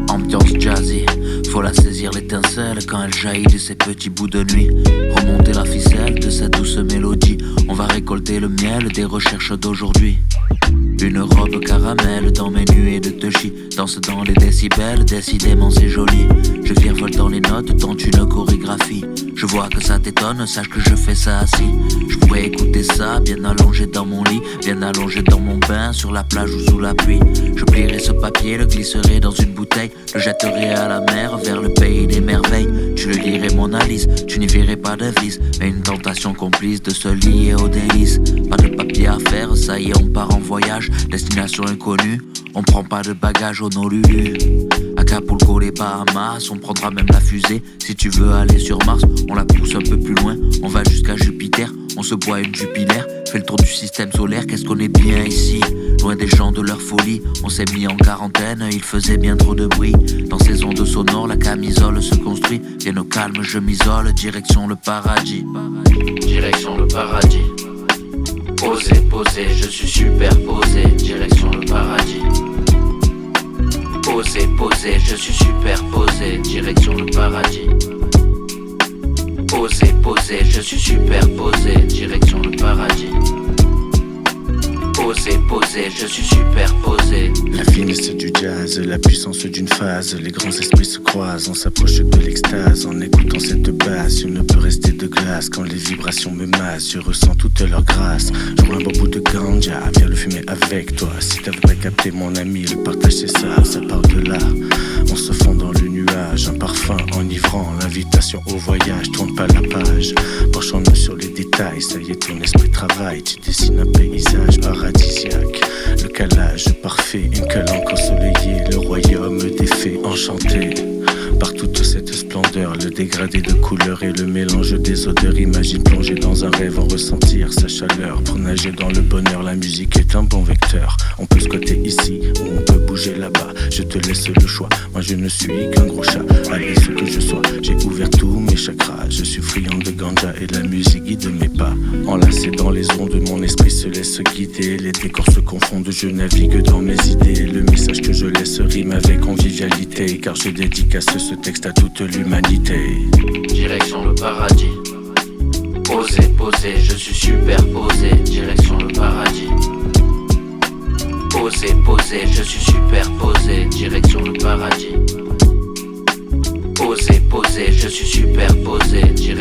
Ambiance jazzy, faut la saisir l'étincelle quand elle jaillit de ces petits bouts de nuit. Remonter la ficelle de cette douce mélodie, on va récolter le miel des recherches d'aujourd'hui. Une robe caramel dans mes nuées de touchy, danse dans les décibels, décidément c'est joli. Je virevolte dans les notes, tente une chorégraphie. Je vois que ça t'étonne, sache que je fais ça assis. Je pourrais écouter ça, bien allongé dans mon lit, bien allongé dans mon bain, sur la plage ou sous la pluie. Je plierai ce papier, le glisserai dans une bouteille, le jetterai à la mer, vers le pays des merveilles. Tu le lirais mon Alice, tu n'y verrais pas de vice, mais une tentation complice de se lier aux délices. Pas de papier à faire, ça y est on part en voyage, destination inconnue, on prend pas de bagages Honolulu. Acapulco, les Bahamas, on prendra même la fusée. Si tu veux aller sur Mars, on la pousse un peu plus loin, on va jusqu'à Jupiter, on se boit une Jupiler, fait le tour du système solaire, qu'est-ce qu'on est bien ici. Loin des gens de leur folie, on s'est mis en quarantaine, il faisait bien trop de bruit. Dans ces ondes sonores, la camisole se construit, bien au calme je m'isole, direction le paradis. Direction le paradis. Posé, posé, je suis superposé, direction le paradis. Posé, posé, je suis superposé, direction le paradis. Posé, posé, je suis superposé, direction le paradis. Posé, posé, je suis superposé. La finesse du jazz, la puissance d'une phase. Les grands esprits se croisent, on s'approche de l'extase. En écoutant cette basse, je ne peux rester de glace. Quand les vibrations me massent, je ressens toute leur grâce. Je vois un beau bout de ganja, viens le fumer avec toi. Si t'avais pas capté mon ami, le partage c'est ça part de là. On se fond dans le nuage, un parfum enivrant. L'invitation au voyage, tourne pas la page. Penchons-nous sur les détails, ça y est ton esprit travaille. Tu dessines un paysage paradisiaque. Le calage parfait, une calanque ensoleillée. Le royaume des fées enchanté. Par toute cette splendeur, le dégradé de couleurs et le mélange des odeurs. Imagine plonger dans un rêve, en ressentir sa chaleur. Pour nager dans le bonheur, la musique est un bon vecteur. On peut squatter ici ou on peut bouger là-bas. Je te laisse le choix, moi je ne suis qu'un gros chat. Allez ce que je sois, j'ai ouvert tous mes chakras. Je suis friand de ganja et la musique guide mes pas. Enlacé dans les ondes, mon esprit se laisse guider. Les décors se confondent, je navigue dans mes idées. Le message que je laisse rime avec convivialité, car je dédicace ce texte à toute l'humanité. Direction le paradis. Posé, posé, je suis superposé, direction le paradis. Posé, posé, je suis superposé, direction le paradis. Posé, posé, je suis superposé, direction